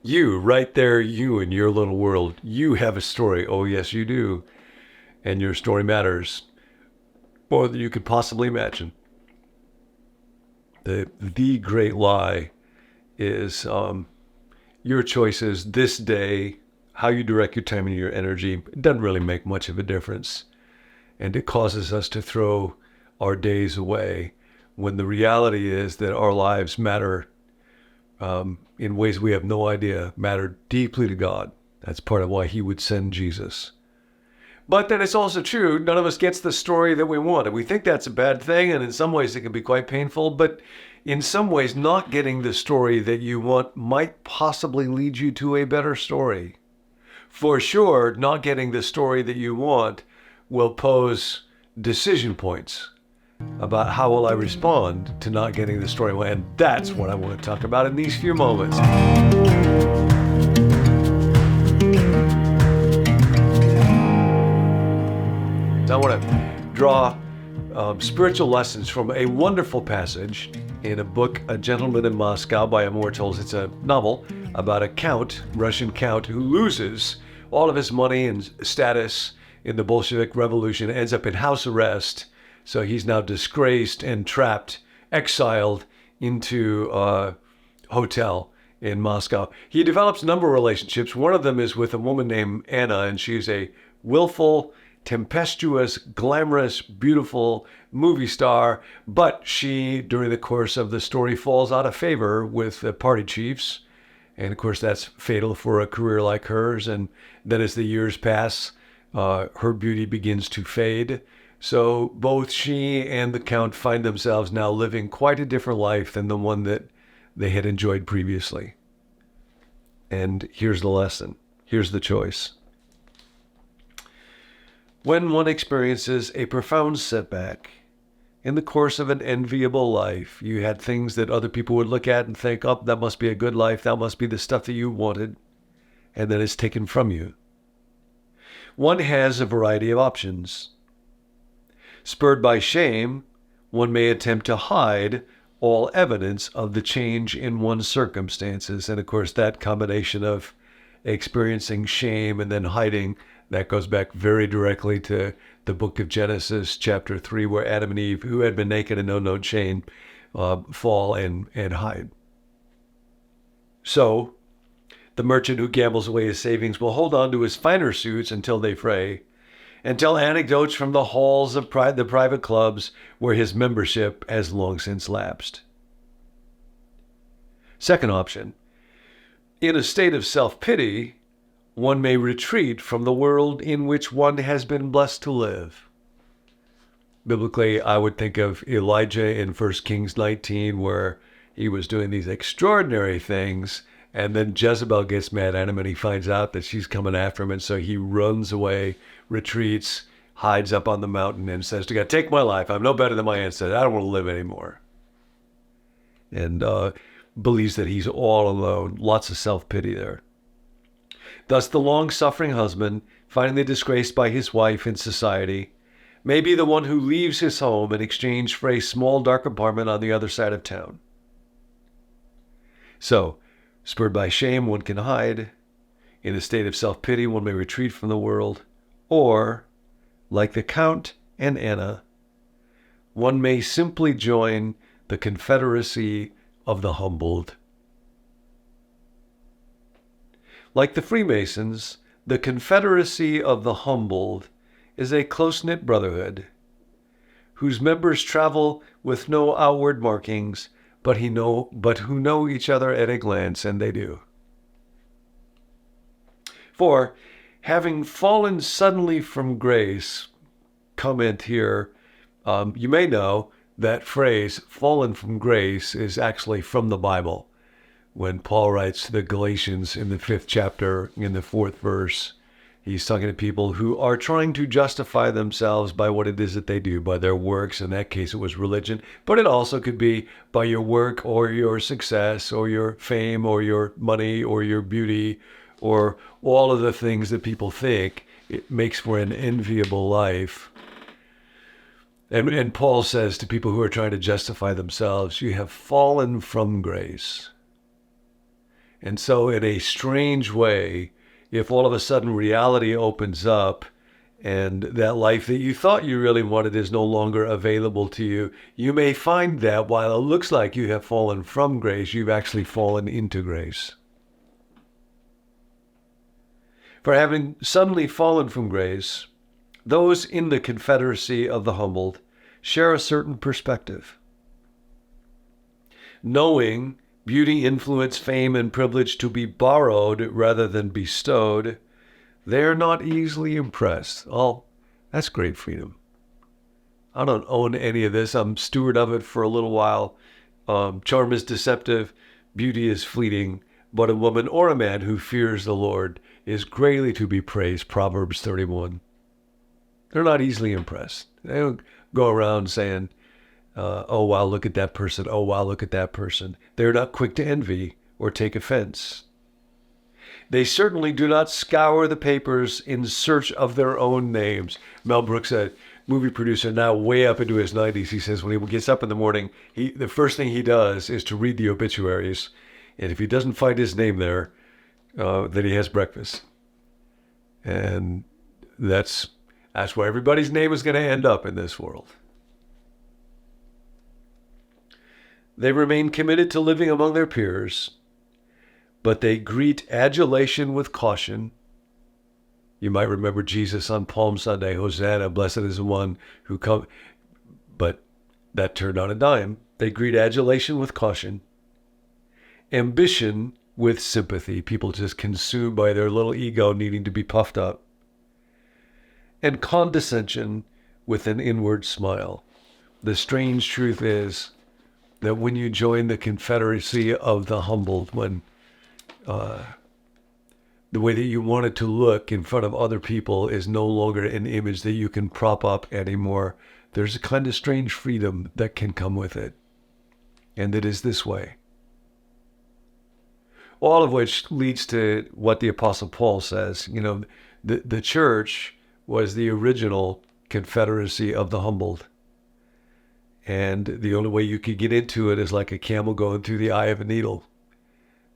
You, right there, you in your little world, you have a story. Oh, yes, you do. And your story matters more than you could possibly imagine. The great lie is your choices this day, how you direct your time and your energy. It doesn't really make much of a difference. And it causes us to throw our days away when the reality is that our lives matter in ways we have no idea, matter deeply to God. That's part of why he would send Jesus. But then it's also true, none of us gets the story that we want. And we think that's a bad thing, and in some ways it can be quite painful. But in some ways, not getting the story that you want might possibly lead you to a better story. For sure, not getting the story that you want will pose decision points about how will I respond to not getting the story. And that's what I want to talk about in these few moments. I want to draw spiritual lessons from a wonderful passage in a book, A Gentleman in Moscow by Immortals. It's a novel about a count, Russian count, who loses all of his money and status in the Bolshevik Revolution, ends up in house arrest. So he's now disgraced and trapped, exiled into a hotel in Moscow. He develops a number of relationships. One of them is with a woman named Anna, and she's a willful, tempestuous, glamorous, beautiful movie star, but she, during the course of the story, falls out of favor with the party chiefs. And of course, that's fatal for a career like hers. And then as the years pass, her beauty begins to fade. So both she and the Count find themselves now living quite a different life than the one that they had enjoyed previously. And here's the lesson. Here's the choice. When one experiences a profound setback in the course of an enviable life, you had things that other people would look at and think, oh, that must be a good life, that must be the stuff that you wanted, and then it's taken from you. One has a variety of options. Spurred by shame, one may attempt to hide all evidence of the change in one's circumstances. And of course, that combination of experiencing shame and then hiding, that goes back very directly to the book of Genesis, chapter 3, where Adam and Eve, who had been naked and known no shame, fall and hide. So, the merchant who gambles away his savings will hold on to his finer suits until they fray, and tell anecdotes from the halls of the private clubs where his membership has long since lapsed. Second option, in a state of self-pity, one may retreat from the world in which one has been blessed to live. Biblically, I would think of Elijah in 1 Kings 19, where he was doing these extraordinary things, and then Jezebel gets mad at him, and he finds out that she's coming after him, and so he runs away, retreats, hides up on the mountain, and says to God, take my life. I'm no better than my ancestors. I don't want to live anymore. And believes that he's all alone. Lots of self-pity there. Thus, the long-suffering husband, finally disgraced by his wife in society, may be the one who leaves his home in exchange for a small dark apartment on the other side of town. So, spurred by shame, one can hide. In a state of self-pity, one may retreat from the world. Or, like the Count and Anna, one may simply join the Confederacy of the humbled. Like the Freemasons, the Confederacy of the humbled is a close-knit brotherhood whose members travel with no outward markings, but who know each other at a glance, and they do. For, having fallen suddenly from grace, comment here, you may know that phrase, fallen from grace, is actually from the Bible. When Paul writes to the Galatians in the 5th chapter, in the 4th verse, he's talking to people who are trying to justify themselves by what it is that they do, by their works. In that case, it was religion. But it also could be by your work or your success or your fame or your money or your beauty or all of the things that people think it makes for an enviable life. And Paul says to people who are trying to justify themselves, you have fallen from grace. And so in a strange way, if all of a sudden reality opens up and that life that you thought you really wanted is no longer available to you, you may find that while it looks like you have fallen from grace, you've actually fallen into grace. For having suddenly fallen from grace, those in the Confederacy of the humbled share a certain perspective. Knowing beauty, influence, fame, and privilege to be borrowed rather than bestowed, they are not easily impressed. Oh, that's great freedom. I don't own any of this. I'm steward of it for a little while. Charm is deceptive. Beauty is fleeting. But a woman or a man who fears the Lord is greatly to be praised. Proverbs 31. They're not easily impressed. They don't go around saying, oh, wow, look at that person. Oh, wow, look at that person. They're not quick to envy or take offense. They certainly do not scour the papers in search of their own names. Mel Brooks, a movie producer now way up into his 90s, he says when he gets up in the morning, the first thing he does is to read the obituaries. And if he doesn't find his name there, then he has breakfast. And that's where everybody's name is going to end up in this world. They remain committed to living among their peers, but they greet adulation with caution. You might remember Jesus on Palm Sunday, Hosanna, blessed is the one who comes. But that turned on a dime. They greet adulation with caution, ambition with sympathy, people just consumed by their little ego needing to be puffed up, and condescension with an inward smile. The strange truth is that when you join the Confederacy of the humbled, when the way that you want it to look in front of other people is no longer an image that you can prop up anymore, there's a kind of strange freedom that can come with it. And it is this way. All of which leads to what the Apostle Paul says. You know, the church was the original Confederacy of the humbled. And the only way you could get into it is like a camel going through the eye of a needle.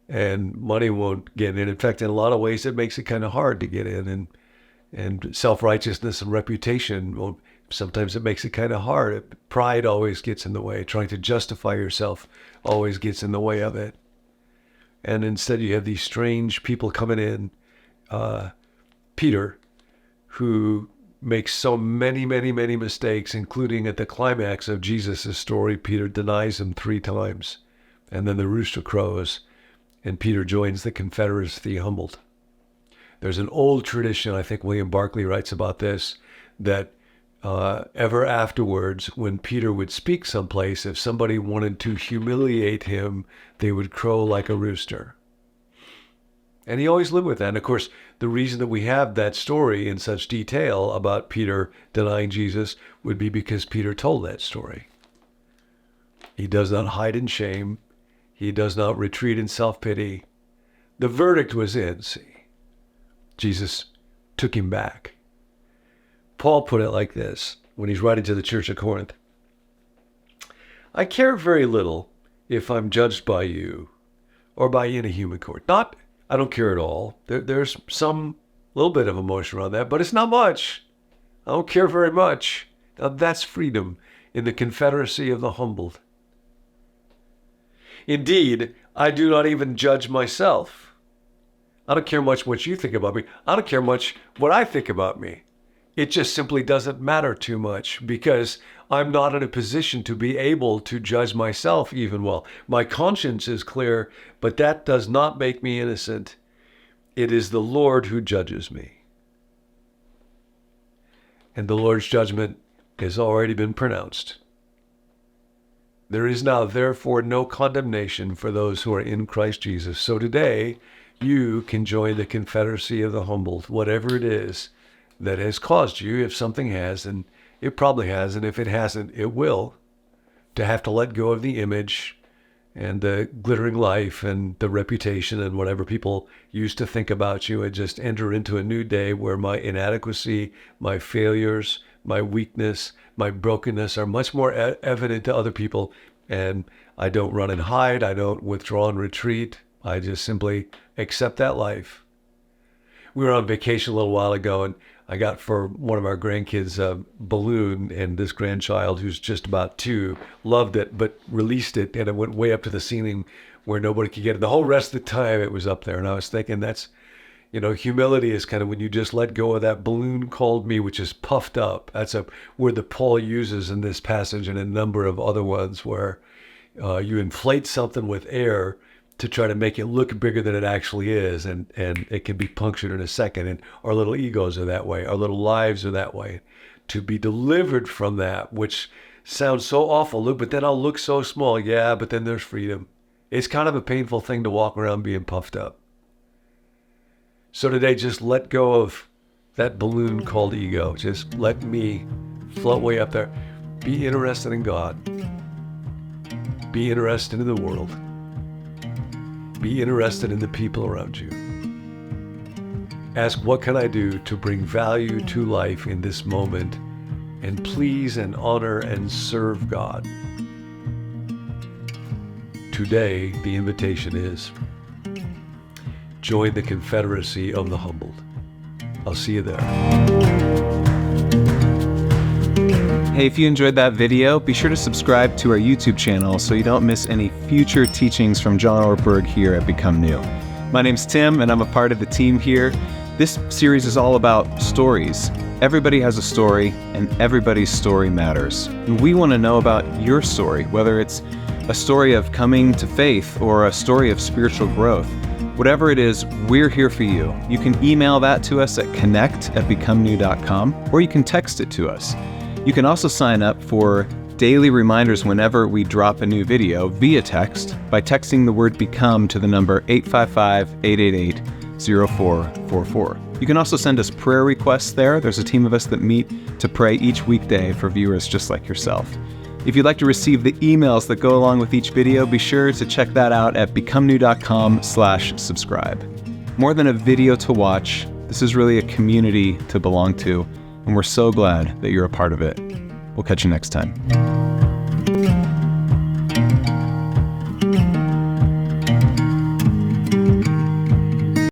And money won't get in. In fact, in a lot of ways, it makes it kind of hard to get in. And self-righteousness and reputation, well, sometimes it makes it kind of hard. Pride always gets in the way. Trying to justify yourself always gets in the way of it. And instead you have these strange people coming in. Peter, who makes so many mistakes, including at the climax of Jesus' story. Peter denies him 3 times. And then the rooster crows. And Peter joins the Confederacy humbled. There's an old tradition, I think William Barclay writes about this, that ever afterwards, when Peter would speak someplace, if somebody wanted to humiliate him, they would crow like a rooster. And he always lived with that. And of course, the reason that we have that story in such detail about Peter denying Jesus would be because Peter told that story. He does not hide in shame. He does not retreat in self-pity. The verdict was in, see. Jesus took him back. Paul put it like this when he's writing to the church of Corinth. I care very little if I'm judged by you or by any human court. I don't care at all. There's some little bit of emotion around that, but it's not much. I don't care very much. Now that's freedom in the Confederacy of the humbled. Indeed, I do not even judge myself. I don't care much what you think about me. I don't care much what I think about me. It just simply doesn't matter too much because I'm not in a position to be able to judge myself even well. My conscience is clear, but that does not make me innocent. It is the Lord who judges me. And the Lord's judgment has already been pronounced. There is now, therefore, no condemnation for those who are in Christ Jesus. So today, you can join the Confederacy of the humbled, whatever it is that has caused you, if something has, and it probably has, and if it hasn't, it will, to have to let go of the image and the glittering life and the reputation and whatever people used to think about you, and just enter into a new day where my inadequacy, my failures, my weakness, my brokenness are much more evident to other people, and I don't run and hide, I don't withdraw and retreat. I just simply accept that life. We were on vacation a little while ago, and I got for one of our grandkids a balloon, and this grandchild, who's just about 2, loved it, but released it, and it went way up to the ceiling where nobody could get it. The whole rest of the time it was up there, and I was thinking that's, humility is kind of when you just let go of that balloon called me, which is puffed up. That's a word that Paul uses in this passage and a number of other ones, where you inflate something with air to try to make it look bigger than it actually is, and it can be punctured in a second. And our little egos are that way. Our little lives are that way. To be delivered from that, which sounds so awful, Luke, but then I'll look so small. Yeah, but then there's freedom. It's kind of a painful thing to walk around being puffed up. So today, just let go of that balloon called ego. Just let me float way up there. Be interested in God. Be interested in the world. Be interested in the people around you. Ask, what can I do to bring value to life in this moment and please and honor and serve God? Today, the invitation is, join the Confederacy of the humbled. I'll see you there. Hey, if you enjoyed that video, be sure to subscribe to our YouTube channel so you don't miss any future teachings from John Ortberg here at Become New. My name's Tim, and I'm a part of the team here. This series is all about stories. Everybody has a story, and everybody's story matters. And we want to know about your story, whether it's a story of coming to faith or a story of spiritual growth. Whatever it is, we're here for you. You can email that to us at connect@becomenew.com, or you can text it to us. You can also sign up for daily reminders whenever we drop a new video via text by texting the word BECOME to the number 855-888-0444. You can also send us prayer requests there. There's a team of us that meet to pray each weekday for viewers just like yourself. If you'd like to receive the emails that go along with each video, be sure to check that out at becomenew.com/subscribe. More than a video to watch, this is really a community to belong to, and we're so glad that you're a part of it. We'll catch you next time.